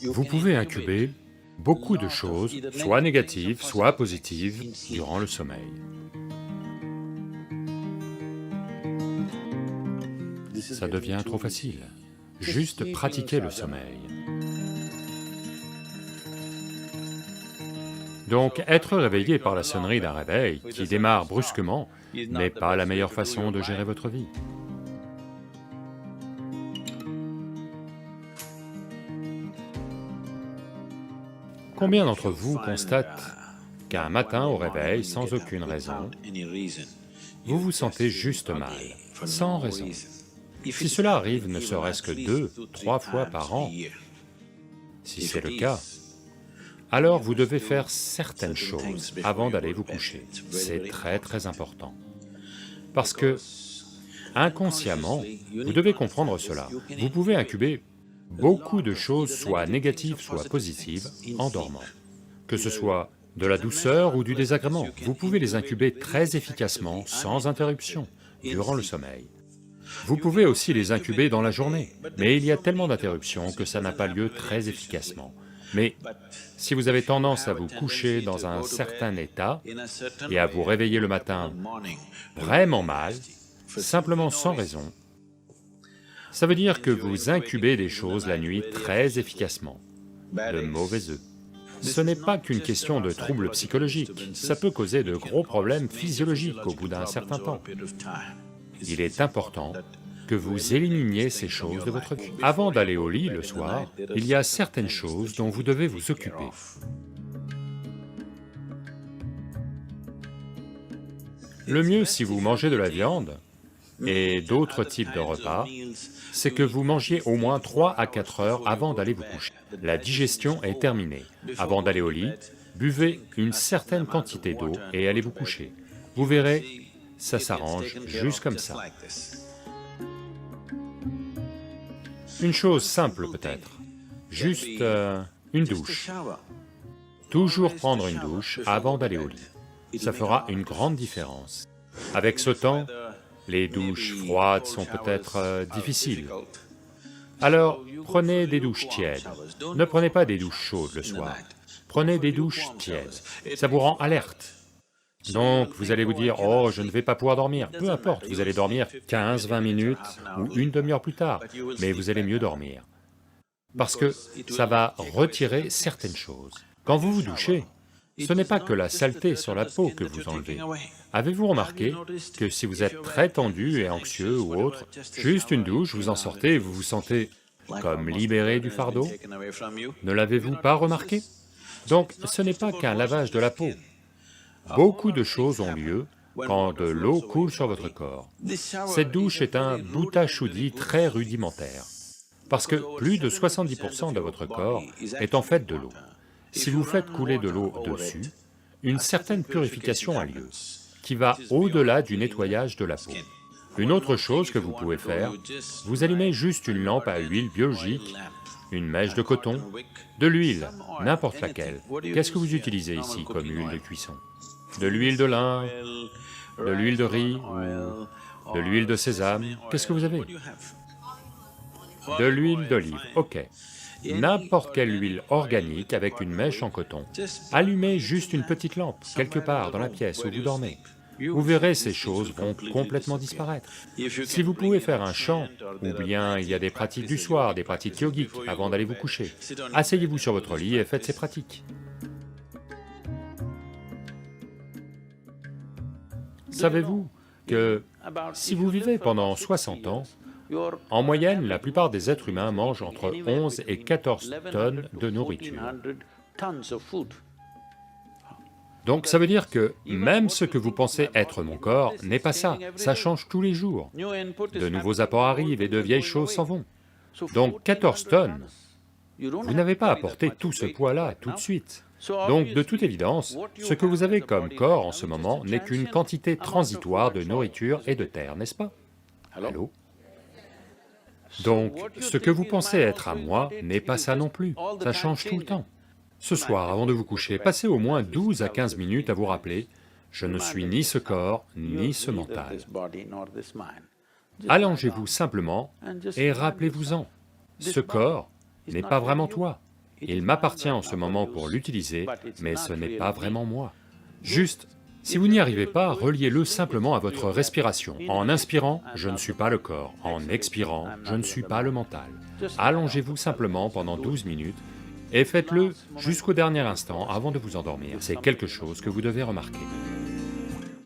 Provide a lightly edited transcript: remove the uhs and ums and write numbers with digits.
Vous pouvez incuber beaucoup de choses, soit négatives, soit positives, durant le sommeil. Ça devient trop facile. Juste pratiquer le sommeil. Donc, être réveillé par la sonnerie d'un réveil qui démarre brusquement n'est pas la meilleure façon de gérer votre vie. Combien d'entre vous constatent qu'un matin au réveil, sans aucune raison, vous vous sentez juste mal, sans raison? Si cela arrive ne serait-ce que 2, 3 fois par an, si c'est le cas, alors vous devez faire certaines choses avant d'aller vous coucher. C'est très important. Parce que, inconsciemment, vous devez comprendre cela. Vous pouvez incuber beaucoup de choses, soit négatives, soit positives, en dormant. Que ce soit de la douceur ou du désagrément, vous pouvez les incuber très efficacement, sans interruption, durant le sommeil. Vous pouvez aussi les incuber dans la journée, mais il y a tellement d'interruptions que ça n'a pas lieu très efficacement. Mais si vous avez tendance à vous coucher dans un certain état et à vous réveiller le matin vraiment mal, simplement sans raison, ça veut dire que vous incubez des choses la nuit très efficacement, de mauvais œufs. Ce n'est pas qu'une question de troubles psychologiques, ça peut causer de gros problèmes physiologiques au bout d'un certain temps. Il est important que vous éliminiez ces choses de votre vie. Avant d'aller au lit le soir, il y a certaines choses dont vous devez vous occuper. Le mieux si vous mangez de la viande et d'autres types de repas, c'est que vous mangiez au moins 3 à 4 heures avant d'aller vous coucher. La digestion est terminée. Avant d'aller au lit, buvez une certaine quantité d'eau et allez vous coucher. Vous verrez, ça s'arrange juste comme ça. Une chose simple peut-être, juste une douche. Toujours prendre une douche avant d'aller au lit. Ça fera une grande différence. Avec ce temps, les douches froides sont peut-être difficiles. Alors, prenez des douches tièdes. Ne prenez pas des douches chaudes le soir. Prenez des douches tièdes. Ça vous rend alerte. Donc, vous allez vous dire, « Oh, je ne vais pas pouvoir dormir. » Peu importe, vous allez dormir 15-20 minutes ou une demi-heure plus tard, mais vous allez mieux dormir. Parce que ça va retirer certaines choses. Quand vous vous douchez, ce n'est pas que la saleté sur la peau que vous enlevez. Avez-vous remarqué que si vous êtes très tendu et anxieux ou autre, juste une douche, vous en sortez et vous vous sentez comme libéré du fardeau? Ne l'avez-vous pas remarqué? Donc ce n'est pas qu'un lavage de la peau. Beaucoup de choses ont lieu quand de l'eau coule sur votre corps. Cette douche est un bhuta-shuddhi très rudimentaire, parce que plus de 70% de votre corps est en fait de l'eau. Si vous faites couler de l'eau dessus, une certaine purification a lieu, qui va au-delà du nettoyage de la peau. Une autre chose que vous pouvez faire, vous allumez juste une lampe à huile biologique, une mèche de coton, de l'huile, n'importe laquelle. Qu'est-ce que vous utilisez ici comme huile de cuisson? De l'huile de lin, de l'huile de riz, ou de l'huile de sésame, qu'est-ce que vous avez? De l'huile d'olive, ok. N'importe quelle huile organique avec une mèche en coton. Allumez juste une petite lampe, quelque part dans la pièce où vous dormez. Vous verrez, ces choses vont complètement disparaître. Si vous pouvez faire un chant, ou bien il y a des pratiques du soir, des pratiques yogiques avant d'aller vous coucher, asseyez-vous sur votre lit et faites ces pratiques. Savez-vous que si vous vivez pendant 60 ans, en moyenne, la plupart des êtres humains mangent entre 11 et 14 tonnes de nourriture. Donc ça veut dire que même ce que vous pensez être mon corps n'est pas ça, ça change tous les jours. De nouveaux apports arrivent et de vieilles choses s'en vont. Donc 14 tonnes, vous n'avez pas apporté tout ce poids-là tout de suite. Donc de toute évidence, ce que vous avez comme corps en ce moment n'est qu'une quantité transitoire de nourriture et de terre, n'est-ce pas? Allô? Donc, ce que vous pensez être à moi n'est pas ça non plus, ça change tout le temps. Ce soir, avant de vous coucher, passez au moins 12 à 15 minutes à vous rappeler, je ne suis ni ce corps, ni ce mental. Allongez-vous simplement et rappelez-vous-en, ce corps n'est pas vraiment toi, Il m'appartient en ce moment pour l'utiliser, mais ce n'est pas vraiment moi. Juste, si vous n'y arrivez pas, reliez-le simplement à votre respiration. En inspirant, je ne suis pas le corps, en expirant, je ne suis pas le mental. Allongez-vous simplement pendant 12 minutes, et faites-le jusqu'au dernier instant avant de vous endormir, c'est quelque chose que vous devez remarquer.